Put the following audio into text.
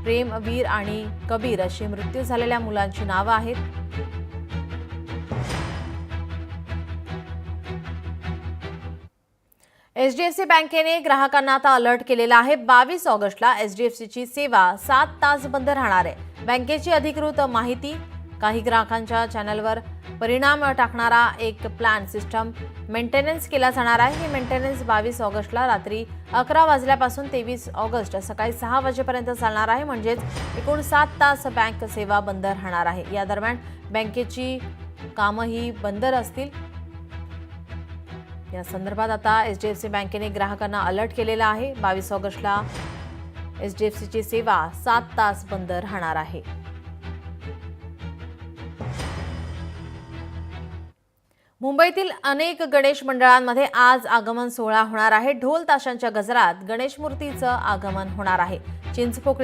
प्रेम, वीर आणि कबीर अशी मृत्यू झालेल्या मुलांची नावं आहेत. एचडीएफसी बँकेने ग्राहकांना आता अलर्ट केलेला आहे. 22 ऑगस्टला एचडीएफसीची सेवा 7 तास बंद राहणार आहे. बँकेची अधिकृत माहिती. काही ग्राहकांच्या चॅनलवर परिणाम टाकणारा एक प्लॅन सिस्टम मेंटेनन्स केला जाणार आहे. ही मेंटेनन्स 22 ऑगस्टला रात्री 11 वाजल्यापासून 23 ऑगस्ट सकाळी 6 वाजेपर्यंत चालणार आहे. म्हणजेच एकूण 7 तास बँक सेवा बंद राहणार आहे. या दरम्यान बँकेची कामंही बंद असतील. या संदर्भात आता एचडीएफसी बँकेने ग्राहकांना अलर्ट केलेला आहे. 22 ऑगस्टला एचडीएफसीची सेवा 7 तास बंद राहणार आहे. मुंबईतील अनेक गणेश मंडळांमध्ये आज आगमन सोहळा होणार आहे. ढोल ताशांच्या गजरात गणेश मूर्तीचं आगमन होणार आहे. चिंचपोकळी